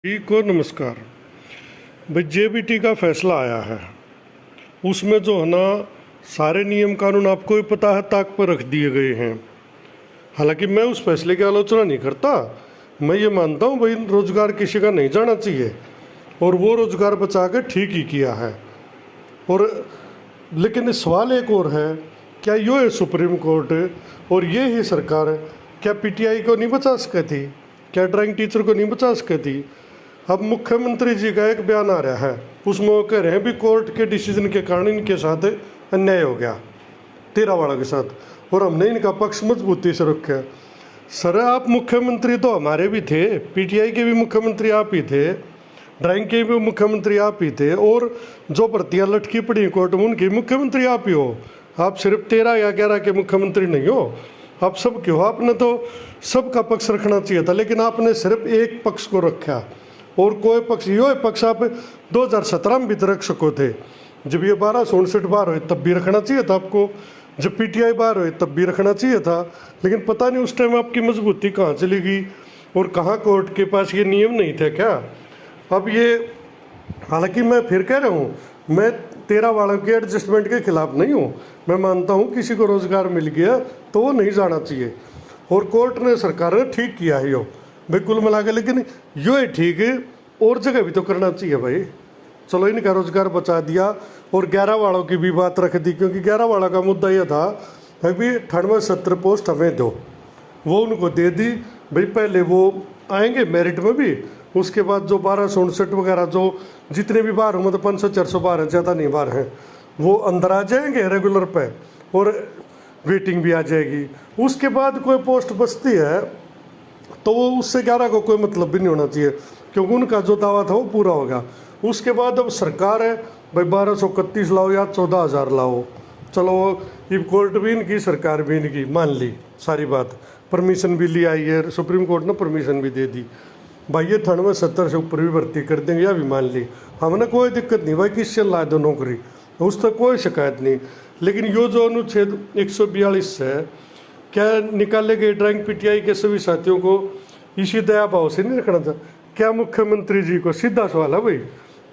जी को नमस्कार। भाई जेबीटी का फैसला आया है, उसमें जो है ना सारे नियम कानून आपको भी पता है ताक पर रख दिए गए हैं। हालांकि मैं उस फैसले की आलोचना नहीं करता। मैं ये मानता हूँ भाई रोजगार किसी का नहीं जाना चाहिए और वो रोजगार बचा के ठीक ही किया है। और लेकिन सवाल एक और है, क्या यो है सुप्रीम कोर्ट और ये ही सरकार क्या पीटीआई को नहीं बचा सकी थी? क्या ड्राइंग टीचर को नहीं बचा सकी थी? अब मुख्यमंत्री जी का एक बयान आ रहा है, उसमें वो कह रहे हैं भी कोर्ट के डिसीजन के कारण इनके साथ अन्याय हो गया, तेरावाड़ा के साथ, और हमने इनका पक्ष मजबूती से रखा। सर आप मुख्यमंत्री तो हमारे भी थे, पीटीआई के भी मुख्यमंत्री आप ही थे, ड्राइंग के भी मुख्यमंत्री आप ही थे, और जो भर्तियाँ लटकी पड़ी कोर्ट में उनकी मुख्यमंत्री आप ही हो। आप सिर्फ 13 या 11 के मुख्यमंत्री नहीं हो, आप सब क्यों? आपने तो सबका पक्ष रखना चाहिए था, लेकिन आपने सिर्फ एक पक्ष को रखा और कोई पक्ष यो पक्ष आप 2017 में भी तो रख सको थे। जब ये 1259 बार हुए तब भी रखना चाहिए था आपको, जब पीटीआई बार हुए तब भी रखना चाहिए था। लेकिन पता नहीं उस टाइम आपकी मजबूती कहाँ चली गई और कहाँ कोर्ट के पास ये नियम नहीं थे क्या? अब ये हालांकि मैं फिर कह रहा हूँ, मैं 13 वालों के एडजस्टमेंट के खिलाफ नहीं हूँ। मैं मानता हूँ किसी को रोजगार मिल गया तो वो नहीं जाना चाहिए, और कोर्ट ने सरकार ने ठीक किया है यो भाई कुल मिला के। लेकिन यो है ठीक है, और जगह भी तो करना चाहिए भाई। चलो इनका रोजगार बचा दिया और 11 वालों की भी बात रख दी, क्योंकि 11 वालों का मुद्दा यह था अभी 98-70 पोस्ट हमें दो, वो उनको दे दी भाई। पहले वो आएंगे मेरिट में भी, उसके बाद जो 1259 वगैरह जो जितने भी बार हों, मतलब 500-400 बार हैं, ज़्यादा नहीं बार हैं, वो अंदर आ जाएंगे रेगुलर पे और वेटिंग भी आ जाएगी। उसके बाद कोई पोस्ट बचती है तो वो उससे 11 को कोई मतलब भी नहीं होना चाहिए, क्योंकि उनका जो दावा था वो पूरा होगा। उसके बाद अब सरकार है भाई 1231 लाओ या 14,000 लाओ, चलो ये कोर्ट भी इनकी सरकार भी इनकी मान ली सारी बात, परमिशन भी ली आई है, सुप्रीम कोर्ट ने परमिशन भी दे दी भाई ये 98-70 से ऊपर भी भर्ती कर देंगे, या भी मान ली, हमने कोई दिक्कत नहीं भाई, किससे ला दो नौकरी, उस तक कोई शिकायत नहीं। लेकिन यो जो अनुच्छेद 142 है, क्या निकाले गए ड्राइंग पीटीआई के सभी साथियों को इसी दया भाव से नहीं रखना था? क्या मुख्यमंत्री जी को, सीधा सवाल है भाई,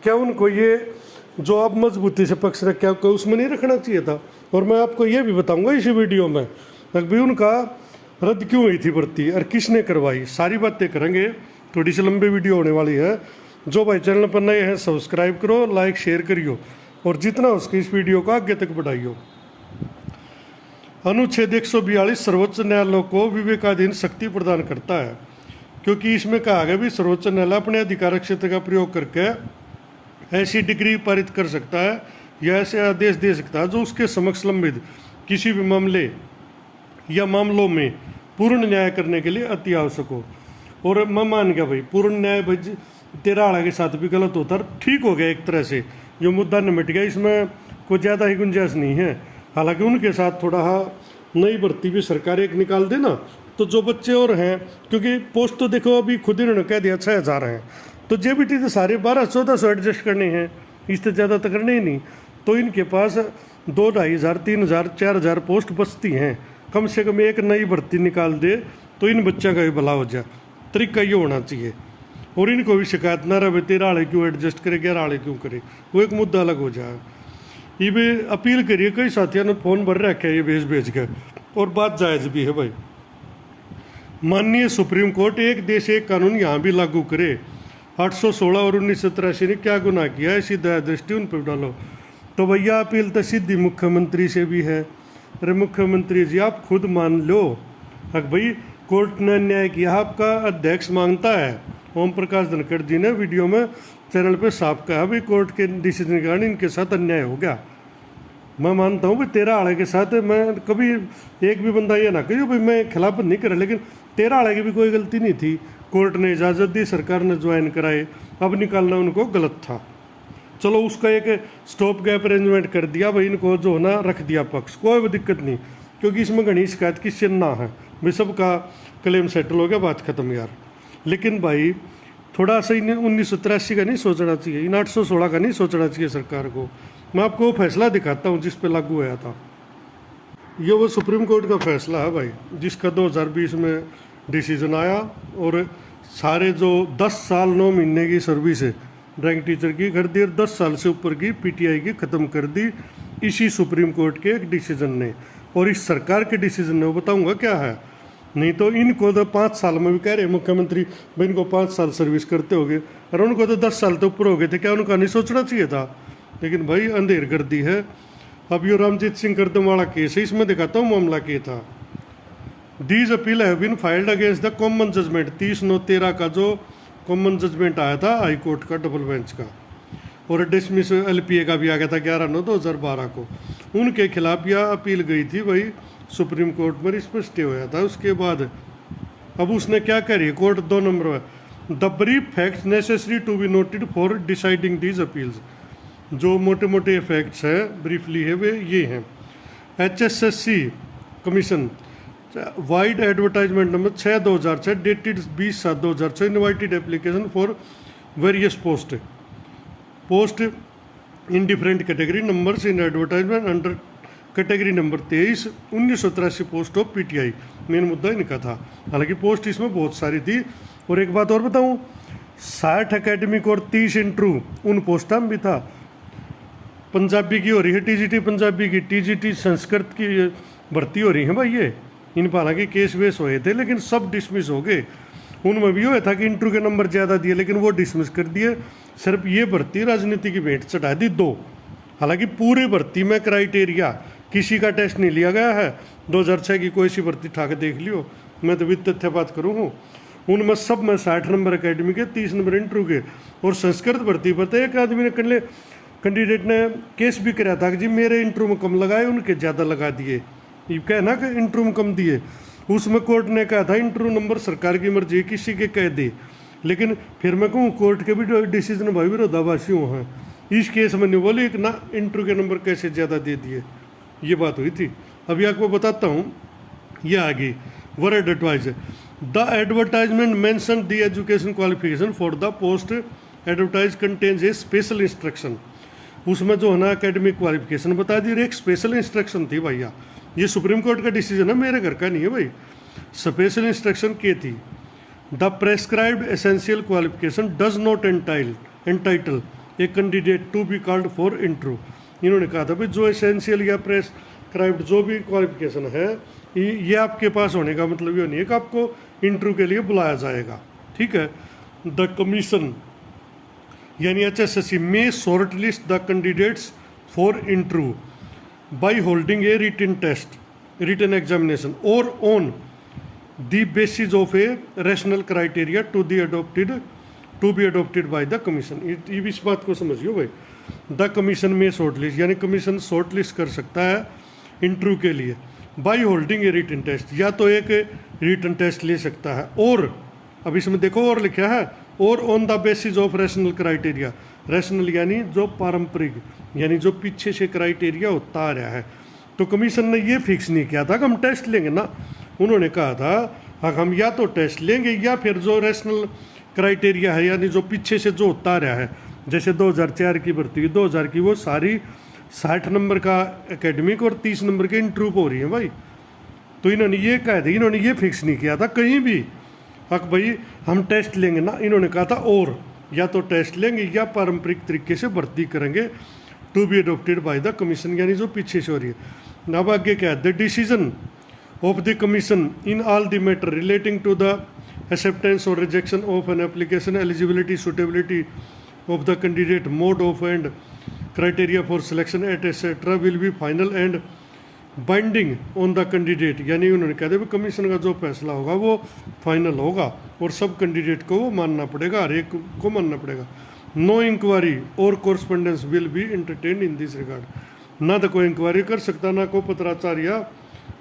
क्या उनको ये जो आप मजबूती से पक्ष रखे आपको उसमें नहीं रखना चाहिए था? और मैं आपको ये भी बताऊंगा इसी वीडियो में भी उनका रद्द क्यों हुई थी भर्ती और किसने करवाई, सारी बातें करेंगे। थोड़ी सी लंबी वीडियो होने वाली है। जो भाई चैनल पर नए हैं सब्सक्राइब करो, लाइक शेयर करियो और जितना उसकी इस वीडियो को आगे तक बढ़ाइयो। अनुच्छेद 142 सर्वोच्च न्यायालय को विवेकाधीन शक्ति प्रदान करता है, क्योंकि इसमें कहा गया भी सर्वोच्च न्यायालय अपने अधिकार क्षेत्र का प्रयोग करके ऐसी डिग्री पारित कर सकता है या ऐसे आदेश दे सकता है जो उसके समक्ष लंबित किसी भी मामले या मामलों में पूर्ण न्याय करने के लिए अति आवश्यक हो। और मैं मान गया भाई पूर्ण न्याय भाई 13 आड़ा के साथ भी गलत होता, ठीक हो गया एक तरह से, जो मुद्दा निमट गया, इसमें कोई ज़्यादा ही गुंजाइश नहीं है। हालांकि उनके साथ थोड़ा नई भर्ती भी सरकार एक निकाल देना तो जो बच्चे और हैं, क्योंकि पोस्ट तो देखो अभी खुद इन्होंने कह दिया 6,000 हैं, तो जेबीटी तो सारे 1200-1400 एडजस्ट करने हैं, इससे ज़्यादा तो करने ही नहीं। तो इनके पास 2,500, 3,000, 4,000 पोस्ट बचती हैं। कम से कम एक नई भर्ती निकाल दे तो इन बच्चों का भी भला हो जाए, तरीका ये होना चाहिए। और इनको भी शिकायत ना रहे 13 आड़े क्यों एडजस्ट करे, 11 आड़े क्यों करे, वो एक मुद्दा अलग हो जाए। ये भी अपील करिए, कई साथियों ने फ़ोन भर रखे है ये भेज के, और बात जायज़ भी है भाई। माननीय सुप्रीम कोर्ट एक देश एक कानून यहाँ भी लागू करे। 816 और 1983 ने क्या गुनाह किया, इसी दया दृष्टि उन पर डालो। तो भैया अपील तो सीधी मुख्यमंत्री से भी है। अरे मुख्यमंत्री जी आप खुद मान लो, अगर भाई कोर्ट ने अन्याय किया, आपका अध्यक्ष मांगता है, ओम प्रकाश धनखड़ जी ने वीडियो में चैनल पे साफ कहा भाई कोर्ट के डिसीजन के कारण इनके साथ अन्याय हो गया। मैं मानता हूँ भाई 13 आड़े के साथ मैं कभी एक भी बंदा ये ना कहिए भाई मैं खिलाफ नहीं करा, लेकिन 13 आड़े की भी कोई गलती नहीं थी। कोर्ट ने इजाज़त दी, सरकार ने ज्वाइन कराए, अब निकालना उनको गलत था। चलो उसका एक स्टॉप गैप अरेंजमेंट कर दिया भाई, इनको जो है ना रख दिया पक्ष, कोई भी दिक्कत नहीं, क्योंकि इसमें घनी शिकायत किससे ना है भाई, सबका क्लेम सेटल हो गया, बात खत्म यार। लेकिन भाई थोड़ा सा इन 1983 का नहीं सोचना चाहिए, इन 816 का नहीं सोचना चाहिए सरकार को। मैं आपको वो फैसला दिखाता हूँ जिस पे लागू हुआ था। ये वो सुप्रीम कोर्ट का फैसला है भाई, जिसका 2020 में डिसीजन आया और सारे जो 10 साल 9 महीने की सर्विस है ड्राइंग टीचर की कर दी और 10 साल से ऊपर की पीटीआई की ख़त्म कर दी इसी सुप्रीम कोर्ट के एक डिसीजन ने। और इस सरकार के डिसीजन ने वो बताऊंगा क्या है। नहीं तो इनको तो 5 साल में भी कह रहे मुख्यमंत्री भाई इनको 5 साल सर्विस करते हो गए और उनको तो 10 साल तो ऊपर हो गए थे, क्या उनका नहीं सोचना चाहिए था? लेकिन भाई अंधेर कर दी है। अब यो रामजीत सिंह करदम वाला केस है, इसमें दिखाता हूँ मामला क्या था। These appeal have been filed against the common judgment 30/9/13 का जो कॉमन जजमेंट आया था हाई कोर्ट का डबल बेंच का, और डिसमिस एलपीए का भी आ गया था 11/9/2012 को। उनके खिलाफ यह अपील गई थी भाई सुप्रीम कोर्ट में, इस पर स्टे होया था। उसके बाद अब उसने क्या करी कोर्ट 2 नंबर में the brief facts necessary to be noted for deciding these appeals. जो मोटे मोटे फैक्ट्स है ब्रीफली है वे ये हैं। HSSC commission wide advertisement number 6/2006 dated 20/7/2006 invited application for various post in different category numbers in advertisement under category number 23 1983 post of PTI. Main मुद्दा इनका था, हालांकि पोस्ट इसमें बहुत सारी थी। और एक बात और बताऊं, 60 एकेडमिक और 30 इंटरव्यू उन पोस्टा में भी था। पंजाबी की हो रही है टीजीटी पंजाबी की, टीजीटी संस्कृत की भर्ती हो रही है भाई ये। इन पर हालांकि केस वेस हुए थे लेकिन सब डिसमिस हो गए। उनमें भी हुआ था कि इंटरव्यू के नंबर ज़्यादा दिए लेकिन वो डिसमिस कर दिए। सिर्फ ये भर्ती राजनीति की भेंट चढ़ा दी 2। हालांकि पूरी भर्ती में क्राइटेरिया किसी का टेस्ट नहीं लिया गया है। 2006 की कोई सी भर्ती ठाक देख लियो, मैं तो वित्त तथ्य बात करूँ हूँ। उनमें सब में 60 नंबर अकेडमी के 30 नंबर इंटरव्यू के। और संस्कृत भर्ती पर तो एक आदमी ने कैंडिडेट ने केस भी कराया था कि जी मेरे इंटरव्यू में कम लगाए उनके ज़्यादा लगा दिए। ये कहना कि इंटरव्यू में कम दिए, उसमें कोर्ट ने कहा था इंटरव्यू नंबर सरकार की मर्जी किसी के कह दे। लेकिन फिर मैं कहूँ कोर्ट के भी डिसीजन भाई विरोधाभासी हुए हैं। इस केस में नहीं बोली ना इंटरव्यू के नंबर कैसे ज़्यादा दे दिए, ये बात हुई थी। अभी आपको बताता हूँ ये आगे word advise the advertisement mention the education qualification for the post advertise contains A special instruction. उसमें जो है ना एकेडमिक क्वालिफिकेशन बता दी, एक स्पेशल इंस्ट्रक्शन थी भैया। ये सुप्रीम कोर्ट का डिसीजन है, मेरे घर का नहीं है भाई। स्पेशल इंस्ट्रक्शन क्या थी? The prescribed essential qualification does not entitle a candidate to be called for interview. इन्होंने कहा था भाई जो एसेंशियल या प्रेस्क्राइब्ड जो भी क्वालिफिकेशन है ये आपके पास होने का मतलब ये नहीं है कि आपको इंटरव्यू के लिए बुलाया जाएगा। ठीक है। द कमीशन यानी HSSC में short list the candidates for interview by holding a written examination or on the basis of a rational criteria to be adopted by the commission। ये इस बात को समझियो भाई। द कमीशन में शॉर्टलिस्ट यानी कमीशन शॉर्टलिस्ट कर सकता है इंटरव्यू के लिए by holding a written test, या तो एक रिटन टेस्ट ले सकता है और अब इसमें देखो और लिखा है और on the basis of rational criteria. Rational यानी जो पारंपरिक यानी जो पीछे से क्राइटेरिया होता आ रहा है। तो कमीशन ने ये फिक्स नहीं किया था कि हम टेस्ट लेंगे ना, उन्होंने कहा था हम या तो टेस्ट लेंगे या फिर जो रैशनल क्राइटेरिया है यानी जो पीछे से जो होता आ रहा है। जैसे 2004 की भर्ती 2000 की वो सारी 60 नंबर का एकेडमिक और 30 नंबर के इंटरव्यू हो रही है भाई। तो इन्होंने ये कहा था, इन्होंने ये फिक्स नहीं किया था कहीं भी भाई हम टेस्ट लेंगे ना, इन्होंने कहा था और या तो टेस्ट लेंगे या पारंपरिक तरीके से भर्ती करेंगे to be adopted by the commission यानी जो पीछे से हो रही है। अब आगे क्या है? The decision of the commission in all the matter relating to the acceptance or rejection of an application, eligibility, suitability of the candidate, mode of and criteria for selection at etc. will be final and binding on the candidate। यानी उन्होंने कहा था commission का जो फैसला होगा वो final होगा और सब कैंडिडेट को वो मानना पड़ेगा, हर एक को मानना पड़ेगा। नो इंक्वायरी और correspondence will be entertain in this regard. ना तो कोई इंक्वायरी कर सकता ना कोई पत्राचार या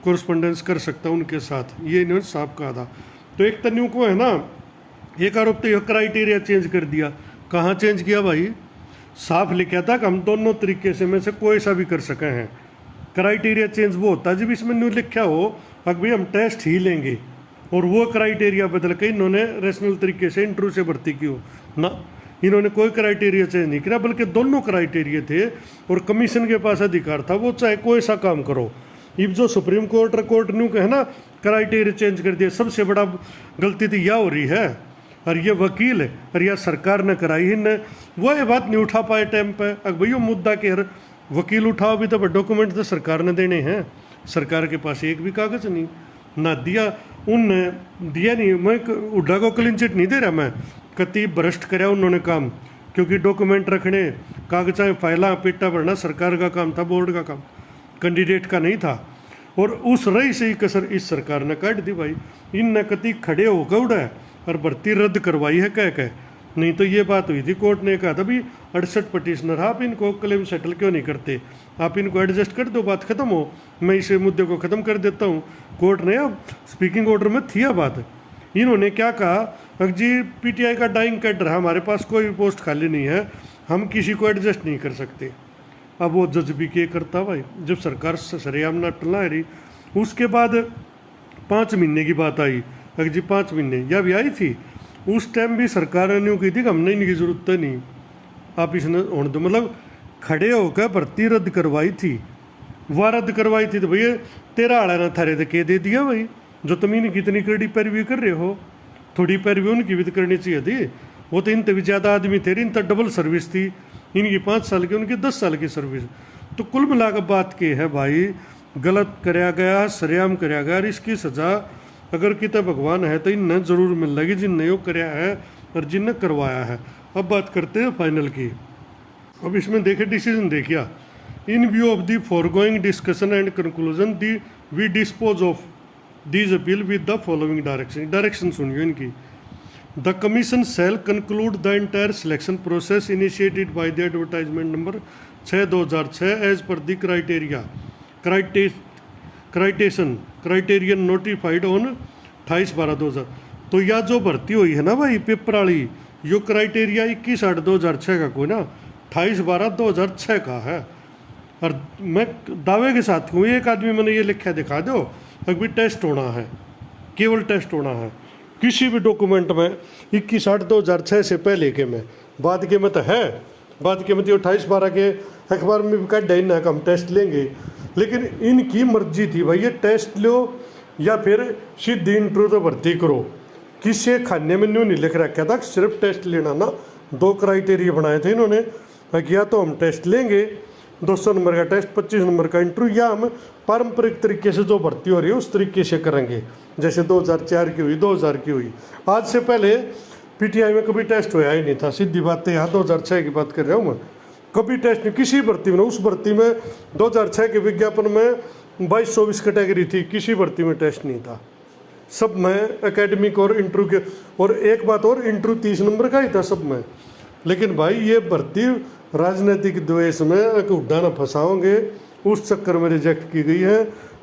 कोरस्पोंडेंस कर सकता उनके साथ, ये इन्होंने साफ कहा था। तो एक तन्यू को है ना एक आरोप तो यह क्राइटेरिया चेंज कर दिया। कहाँ चेंज किया भाई? साफ लिखा था कि हम दोनों तरीके से में से कोई सा भी कर सके हैं। क्राइटेरिया चेंज वो होता है जब इसमें न्यू लिखा हो अब भाई हम टेस्ट ही लेंगे और वो क्राइटेरिया बदल के इन्होंने रैशनल तरीके से इंटरव्यू से भर्ती की हो ना, इन्होंने कोई क्राइटेरिया चेंज नहीं किया बल्कि दोनों क्राइटेरिया थे और कमीशन के पास अधिकार था वो चाहे कोई सा काम करो। अब जो सुप्रीम कोर्ट न्यू है ना क्राइटेरिया चेंज कर दिया, सबसे बड़ा गलती तो यह हो रही है और ये वकील है और यह सरकार ने कराई ही न, वो ये बात नहीं उठा पाए टाइम पे। अब भैया मुद्दा के हर वकील उठाओ भी तो डॉक्यूमेंट तो सरकार ने देने हैं, सरकार के पास एक भी कागज नहीं ना दिया, उनने दिया नहीं। मैं उड्डा को क्लीन चिट नहीं दे रहा, मैं कति भ्रष्ट कराया उन्होंने काम, क्योंकि डॉक्यूमेंट रखने, कागजां फाइलां पेटा भरना सरकार का काम था, बोर्ड का काम, कैंडिडेट का नहीं था। और उस रही से ही कसर इस सरकार ने काट दी भाई। इन न कति खड़े होकर उड़ा और भर्ती रद्द करवाई है कह नहीं तो ये बात हुई थी, कोर्ट ने कहा था भी 68 पटिशनर, आप इनको क्लेम सेटल क्यों नहीं करते, आप इनको एडजस्ट कर दो, बात खत्म हो, मैं इसे मुद्दे को ख़त्म कर देता हूँ। कोर्ट ने अब स्पीकिंग ऑर्डर में थी यह बात। इन्होंने क्या कहा, अगर जी पीटीआई का डाइंग कैडर है, हमारे पास कोई भी पोस्ट खाली नहीं है, हम किसी को एडजस्ट नहीं कर सकते। अब वो जज भी क्या करता भाई, जब सरकार सरेआम ना टला रही। उसके बाद 5 महीने की बात आई, अगर जी 5 महीने या भी आई थी, उस टाइम भी सरकार ने यूँ की थी कि हमने इनकी ज़रूरत नहीं, आप इसने होने दो, मतलब खड़े होकर भर्ती रद्द करवाई थी। वह रद्द करवाई थी तो भैया 13 आड़ा ने थारे तो के दे दिया भाई, जो तुम इनकी इतनी कड़ी पैरवी कर रहे हो, थोड़ी पैरवी उनकी भी तो करनी चाहिए थी। वो तो इन तभी ज़्यादा आदमी थे, इन तक डबल सर्विस थी, इनकी 5 साल की, उनकी 10 साल की सर्विस। तो कुल मिलाकर बात की है भाई, गलत कराया गया, सरेआम कराया गया, और इसकी सज़ा अगर कितना भगवान है तो इन्हें ज़रूर मिल लगी, जिनने यो कराया है और जिनने करवाया है। अब बात करते हैं फाइनल की। अब इसमें देखे डिसीजन देखिए, in view of the foregoing discussion and conclusion the we dispose of these appeal with the following direction सुनियो इनकी। The commission shall conclude the entire selection process initiated by the advertisement number 6/2006 as per the criterion notified on 28/12/2000। तो यह जो भर्ती हुई है ना भाई पेपर वाली, यो क्राइटेरिया 21/8/2006 का कोई ना 28/12/2006 का है। और मैं दावे के साथ हूँ, एक आदमी मैंने ये लिखा दिखा दो, अभी टेस्ट होना है, केवल टेस्ट होना है किसी भी डॉक्यूमेंट में 21/8/2006 से पहले के में, बाद के में तो है, बाद के में तो 28/12 के अखबार में भी कट देना है कि हम टेस्ट लेंगे, लेकिन इनकी मर्जी थी भाई, ये टेस्ट लो या फिर सीधी इंटरव्यू तो भर्ती करो। किसी खाने में न्यू नहीं लिख रखा था सिर्फ टेस्ट लेना ना, 2 क्राइटेरिया बनाए थे इन्होंने, या तो हम टेस्ट लेंगे 200 नंबर का टेस्ट, 25 नंबर का इंटरव्यू, या हम पारंपरिक तरीके से जो भर्ती हो रही है उस तरीके से करेंगे, जैसे 2004 की हुई, 2000 की हुई। आज से पहले पीटीआई में कभी टेस्ट होया ही नहीं था, सीधी बात है, यहाँ 2006 की बात कर रहा हूँ मैं, कभी टेस्ट नहीं किसी भर्ती में। उस भर्ती में 2006 के विज्ञापन में 22-24 कैटेगरी थी, किसी भर्ती में टेस्ट नहीं था, सब में एकेडमिक और इंटरव्यू के, और एक बात और, इंटरव्यू 30 नंबर का ही था सब में। लेकिन भाई ये भर्ती राजनीतिक द्वेष में उड्डा न फंसाओगे, उस चक्कर में रिजेक्ट की गई है,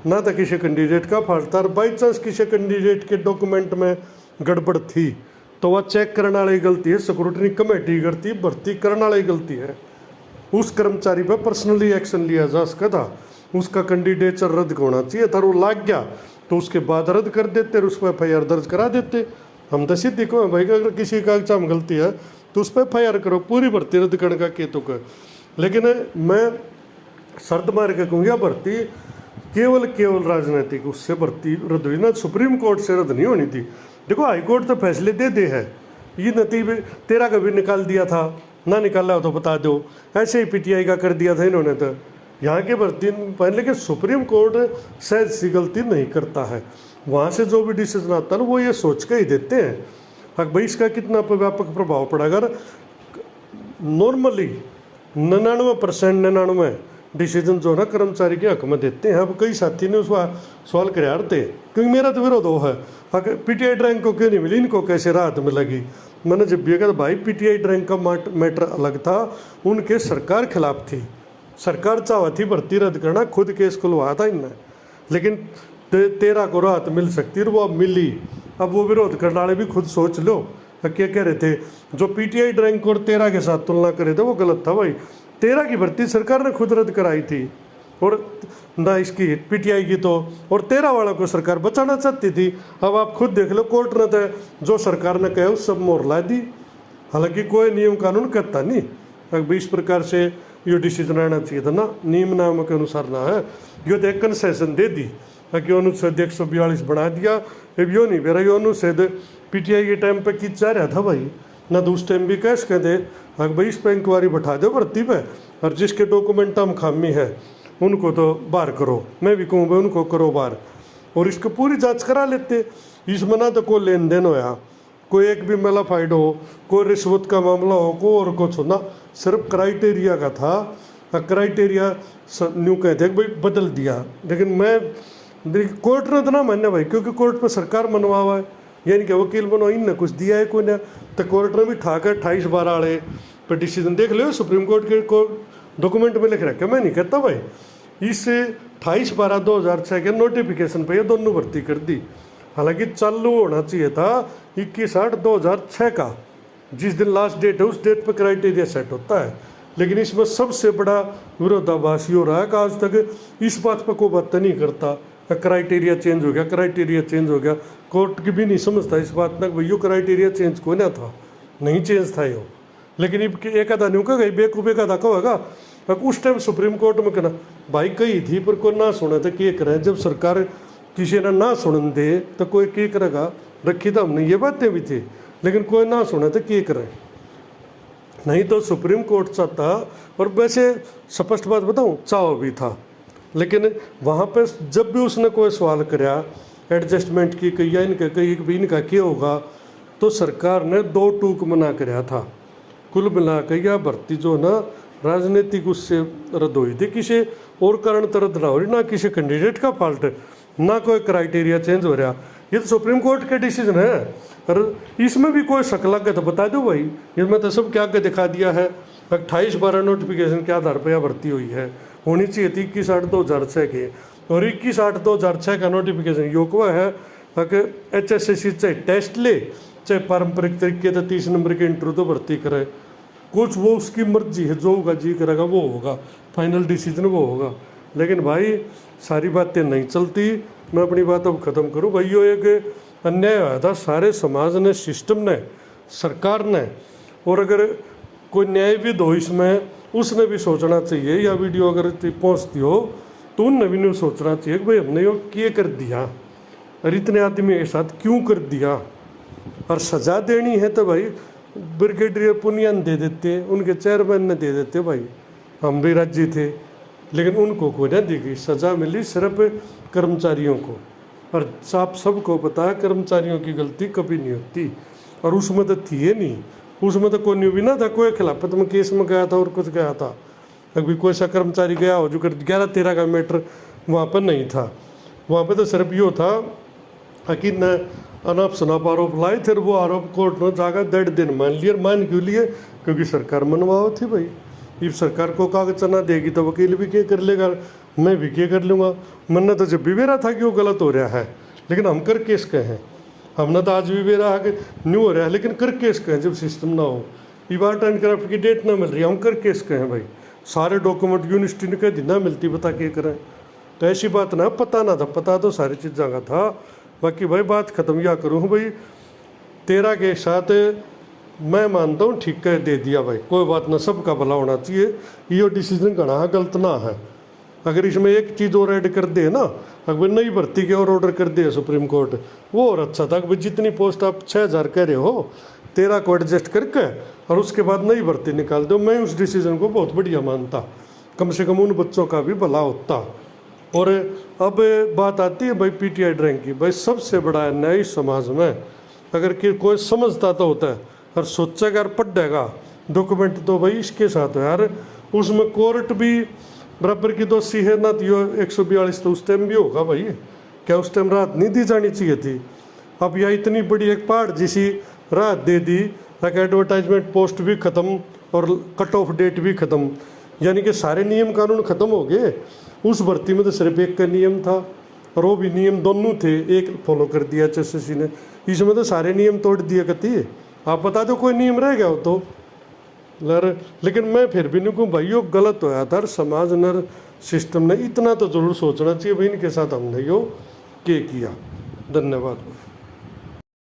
ना तो किसी कैंडिडेट का फर्ज था। बाई चांस किसी कैंडिडेट के डॉक्यूमेंट में गड़बड़ थी तो वह चेक करने वाली गलती है, स्क्रूटनी कमेटी गलती, भर्ती करने वाली गलती है, उस कर्मचारी पर पर्सनली एक्शन लिया जा सकता था, उसका कैंडिडेचर रद्द होना चाहिए था। वो लाग गया तो उसके बाद रद्द कर देते, उस पर FIR दर्ज करा देते। हम तो सीधी को भाई अगर किसी कागजात में गलती है तो उस पर FIR करो, पूरी भर्ती रद्द करने का केतु का। लेकिन मैं शर्त मार के कहूँगा भर्ती केवल राजनीतिक उससे भर्ती रद्द हुई ना, सुप्रीम कोर्ट से रद्द नहीं होनी थी। देखो हाई कोर्ट तो फैसले दे है, ये नतीबे 13 का भी निकाल दिया था, ना निकाला हो तो बता दो, ऐसे ही पीटीआई का कर दिया था इन्होंने। तो यहाँ के भर्ती पहले के सुप्रीम कोर्ट शायद सी गलती नहीं करता है, वहाँ से जो भी डिसीजन आता है ना वो ये सोच के ही देते हैं अब भाई इसका कितना व्यापक प्रभाव पड़ा। अगर नॉर्मली 99% डिसीजन जो है ना कर्मचारी के हक में देते हैं। अब कई साथी ने उसका सवाल कर रहे थे, क्योंकि मेरा तो विरोध हो है, अगर पीटीआई रैंक को क्यों नहीं मिली, इनको कैसे राहत मिलेगी। मैंने जब भी कहा भाई पीटीआई रैंक का मैटर अलग था, उनके सरकार खिलाफ थी, सरकार चाहा थी भर्ती रद्द करना, खुद केस खुलवाया था इनने, लेकिन 13 को राहत मिल सकती है, वो अब मिली। अब वो विरोध करने वाले भी खुद सोच लो क्या कह रहे थे, जो पीटीआई रैंक और 13 के साथ तुलना करे थे वो गलत था भाई। 13 की भर्ती सरकार ने खुद रद्द कराई थी और ना इसकी पीटीआई की तो, और 13 वालों को सरकार बचाना चाहती थी। अब आप खुद देख लो, कोर्ट ने तो जो सरकार ने कहा उस सब मोहर ला दी, हालांकि कोई नियम कानून कहता नहीं। अब इस प्रकार से ये डिसीजन रहना चाहिए था ना, नियम नाम के अनुसार ना है, ये तो एक कंसेशन दे दी कि अनुच्छेद 142 बना दिया। अब यो नहीं मेरा, ये अनुच्छेद पीटीआई के टाइम पे किस जा रहा था भाई, ना तो उस टाइम भी कैश कहते हाँ भाई इस पे इंक्वायरी बैठा दो भर्ती पे, और जिसके डॉक्यूमेंट हम खामी है उनको तो बाहर करो, मैं भी कहूँ भाई उनको करो बाहर, और इसको पूरी जांच करा लेते। इसमें ना तो कोई लेन देन होया, कोई एक भी मेला फाइड हो, कोई रिश्वत का मामला हो, को और कुछ हो ना, सिर्फ क्राइटेरिया का था। क्राइटेरिया न्यू कहते हैं भाई बदल दिया, लेकिन मैं कोर्ट ने तो ना मान्य भाई, क्योंकि कोर्ट पर सरकार मनवा हुआ है, यानी कि वकील बनो इन कुछ दिया है कोई ना, तो कोर्ट ने भी ठाकर 28/12 वाले पर डिसीजन देख लो, सुप्रीम कोर्ट के डॉक्यूमेंट में लिख रखा है, मैं नहीं कहता भाई। इस 28/12/2006 के नोटिफिकेशन पे ये दोनों भर्ती कर दी। हालांकि चालू होना चाहिए था 21/8/2006 का, जिस दिन लास्ट डेट है उस डेट पर क्राइटेरिया सेट होता है। लेकिन इसमें सबसे बड़ा विरोधाभास ये हो रहा है कि आज तक इस बात पर कोई बात नहीं करता, क्राइटेरिया चेंज हो गया, क्राइटेरिया चेंज हो गया। कोर्ट की भी नहीं समझता इस बात में भाई यो क्राइटेरिया चेंज कोई ना था, नहीं चेंज था यो। लेकिन एक आधा नहीं कहा बेकूफ एक आधा कहेगा उस टाइम सुप्रीम कोर्ट में कहना भाई कही थी पर कोई ना सुने तो क्या करें, जब सरकार किसी ने ना सुन दे तो कोई क्या करेगा, रखी तो हमने ये बातें भी थी, लेकिन कोई ना सुने तो क्या करें। नहीं तो सुप्रीम कोर्ट चाहता, और वैसे स्पष्ट बात बताऊं चाहो भी था, लेकिन वहाँ पे जब भी उसने कोई सवाल कराया एडजस्टमेंट की कही या इनका कही भी इनका क्या होगा, तो सरकार ने 2 टूक मना कराया था। कुल मिला के यह भर्ती जो ना राजनीतिक उससे रद्द हुई थी, किसी और कारण तो रद्द ना हो रही, ना किसी कैंडिडेट का फॉल्ट, ना कोई क्राइटेरिया चेंज हो रहा। ये तो सुप्रीम कोर्ट के डिसीजन है, और इसमें भी कोई शक लग गया तो बता दो भाई, इसमें तो सब क्या के दिखा दिया है। 28/12 नोटिफिकेशन के आधार पर यह भर्ती हुई है, होनी चाहिए थी 21/8/2006 के, और 21/8/2006 का नोटिफिकेशन योग हुआ है कि HSSC चाहे टेस्ट ले चाहे पारंपरिक तरीके से 30 नंबर के इंटरव्यू तो भर्ती करे, कुछ वो उसकी मर्जी है, जो होगा जी करेगा वो होगा, फाइनल डिसीजन वो होगा। लेकिन भाई सारी बातें नहीं चलती। मैं अपनी बात अब ख़त्म करूँ भाई, यो एक अन्याय आया था सारे समाज ने, सिस्टम ने, सरकार ने, और अगर कोई न्यायविद हो इसमें उसने भी सोचना चाहिए, या वीडियो अगर पहुँचती हो तो उनने भी नहीं सोचना चाहिए कि भाई हमने यो क्या कर दिया और इतने आदमी के साथ क्यों कर दिया। और सज़ा देनी है तो भाई ब्रिगेडियर पुनियान दे देते, उनके चेयरमैन ने दे देते भाई, हम भी राजी थे, लेकिन उनको कोई ना दी गई सज़ा, मिली सिर्फ कर्मचारियों को। और आप सबको पता है कर्मचारियों की गलती कभी नहीं होती, और उसमें तो थी ही नहीं, उसमें तो कोई भी ना था, कोई खिलाफत में केस में गया था और कुछ गया था, अभी कोई सा कर्मचारी गया हो जो 11-13 का मैटर वहाँ पर नहीं था। वहाँ पर तो सिर्फ यो था कि न अनाप शनाप आरोप लाए थे, वो आरोप कोर्ट ने जाकर 1.5 दिन मान लिए। मान क्यों लिए? क्योंकि सरकार मनवाओ थी भाई। if सरकार को कागज ना देगी तो वकील भी क्या कर लेगा, मैं भी क्या कर लूँगा। मन तो जब भी बेरा था कि वो गलत हो रहा है, लेकिन हम कर केस कहे हैं, हमने तो आज भी बेरा है कि न्यू हो रहा है, लेकिन कर केस कहें जब सिस्टम ना हो, आर्ट एंड क्राफ्ट की डेट ना मिल रही, हम कर केस कहें भाई। सारे डॉक्यूमेंट यूनिवर्सिटी ने कह दी ना मिलती, बता क्या करें। तो ऐसी बात ना, पता ना था, पता तो सारी चीज़ों का था। बाकी भाई बात ख़त्म या करूँ भाई, तेरा के साथ मैं मानता हूँ ठीक कह दे दिया भाई, कोई बात ना, सबका भला होना चाहिए। ये डिसीजन घना गलत ना है। अगर इसमें एक चीज़ और ऐड कर दे ना, अगर नई भर्ती के और ऑर्डर कर दे सुप्रीम कोर्ट, वो और अच्छा था कि भाई जितनी पोस्ट आप 6000 कह रहे हो, 13 को एडजस्ट करके और उसके बाद नई भर्ती निकाल दो। मैं उस डिसीजन को बहुत बढ़िया मानता, कम से कम उन बच्चों का भी भला होता। और अब बात आती है भाई पीटीआई ड्राइंग की। भाई सबसे बड़ा अन्याय समाज में, अगर कोई समझता तो होता है और सोचेगा और पढ़ेगा डॉक्यूमेंट, तो भाई इसके साथ हो यार, उसमें कोर्ट भी बराबर की दोषी है ना। तो 142 तो उस टाइम भी होगा भाई, क्या उस टाइम राहत नहीं दी जानी चाहिए थी? अब यह इतनी बड़ी एक पहाड़ जिसी राहत दे दी, एडवर्टाइजमेंट पोस्ट भी ख़त्म और कट ऑफ डेट भी ख़त्म, यानी कि सारे नियम कानून ख़त्म हो गए। उस भर्ती में तो सिर्फ एक का नियम था, और वो भी नियम दोनों थे, एक फॉलो कर दिया HSSC ने। इसमें तो सारे नियम तोड़ दिए कहती है। आप बता दो कोई नियम रह गया हो तो। लेकिन मैं फिर भी नहीं कहूँ भाई यो गलत होया था, समाज ने, सिस्टम ने इतना तो ज़रूर सोचना चाहिए भाई इनके साथ हमने यो क्या किया। धन्यवाद।